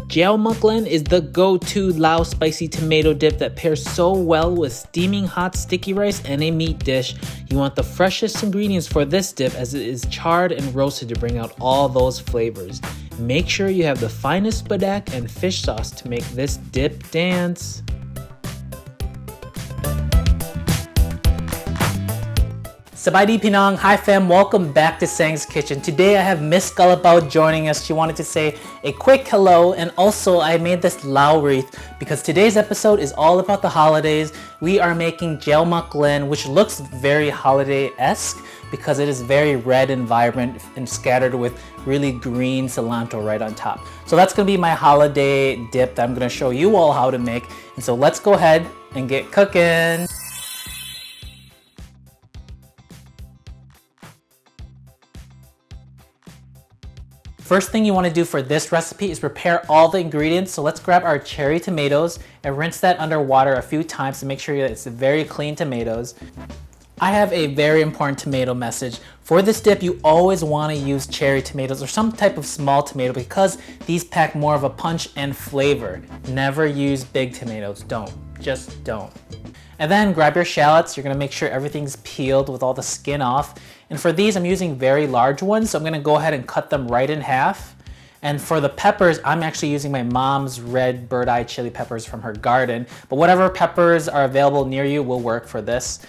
Jeow Mak Len is the go-to Laos spicy tomato dip that pairs so well with steaming hot sticky rice and a meat dish. You want the freshest ingredients for this dip as it is charred and roasted to bring out all those flavors. Make sure you have the finest padaek and fish sauce to make this dip dance. Sabaydi Pinong, hi fam, welcome back to Saeng's Kitchen. Today I have Miss Galapao joining us. She wanted to say a quick hello, and also I made this lao wreath because today's episode is all about the holidays. We are making Jeow Mak Len, which looks very holiday-esque because it is very red and vibrant and scattered with really green cilantro right on top. So that's gonna be my holiday dip that I'm gonna show you all how to make. And so let's go ahead and get cooking. First thing you want to do for this recipe is prepare all the ingredients. So let's grab our cherry tomatoes and rinse that under water a few times to make sure that it's very clean tomatoes. I have a very important tomato message. For this dip, you always want to use cherry tomatoes or some type of small tomato because these pack more of a punch and flavor. Never use big tomatoes. Don't. Just don't. And then grab your shallots. You're going to make sure everything's peeled with all the skin off. And for these, I'm using very large ones, so I'm going to go ahead and cut them right in half. And for the peppers, I'm actually using my mom's red bird-eye chili peppers from her garden, but whatever peppers are available near you will work for this.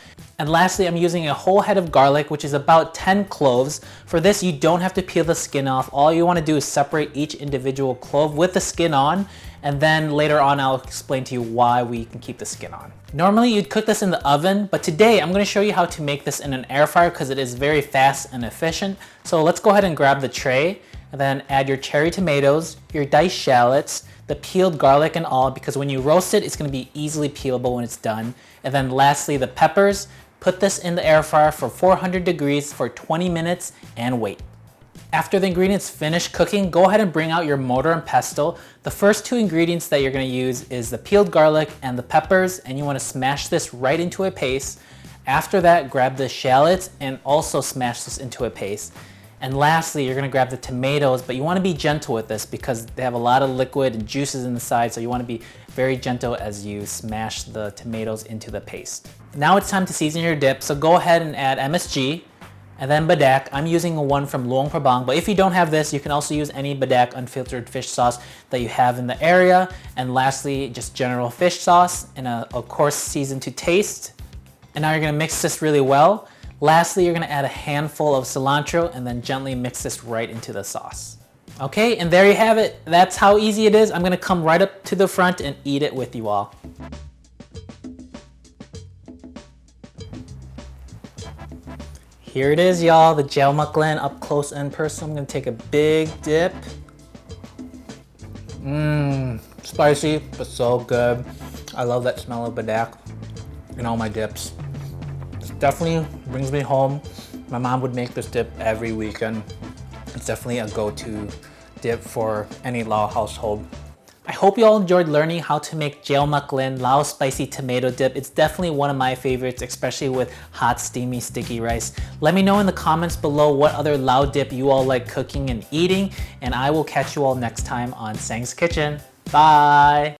And lastly, I'm using a whole head of garlic, which is about 10 cloves. For this, you don't have to peel the skin off. All you want to do is separate each individual clove with the skin on, and then later on I'll explain to you why we can keep the skin on. Normally you'd cook this in the oven, but today I'm going to show you how to make this in an air fryer because it is very fast and efficient. So let's go ahead and grab the tray and then add your cherry tomatoes, your diced shallots, the peeled garlic and all, because when you roast it, it's going to be easily peelable when it's done. And then lastly, the peppers. Put this in the air fryer for 400 degrees for 20 minutes and wait. After the ingredients finish cooking, go ahead and bring out your mortar and pestle. The first two ingredients that you're going to use is the peeled garlic and the peppers, and you want to smash this right into a paste. After that, grab the shallots and also smash this into a paste. And lastly, you're going to grab the tomatoes, but you want to be gentle with this because they have a lot of liquid and juices inside, so you want to be very gentle as you smash the tomatoes into the paste. Now it's time to season your dip, so go ahead and add MSG and then padaek. I'm using one from Luang Prabang, but if you don't have this, you can also use any padaek unfiltered fish sauce that you have in the area. And lastly, just general fish sauce and of course seasoned to taste. And now you're going to mix this really well. Lastly, you're going to add a handful of cilantro and then gently mix this right into the sauce. Okay, and there you have it. That's how easy it is. I'm going to come right up to the front and eat it with you all. Here it is, y'all, the Jeow Mak Len up close and personal. I'm going to take a big dip. Spicy, but so good. I love that smell of padaek in all my dips. Definitely brings me home. My mom would make this dip every weekend. It's definitely a go-to dip for any Lao household. I hope you all enjoyed learning how to make Jeow Mak Len Lao spicy tomato dip. It's definitely one of my favorites, especially with hot, steamy, sticky rice. Let me know in the comments below what other Lao dip you all like cooking and eating, and I will catch you all next time on Saeng's Kitchen. Bye!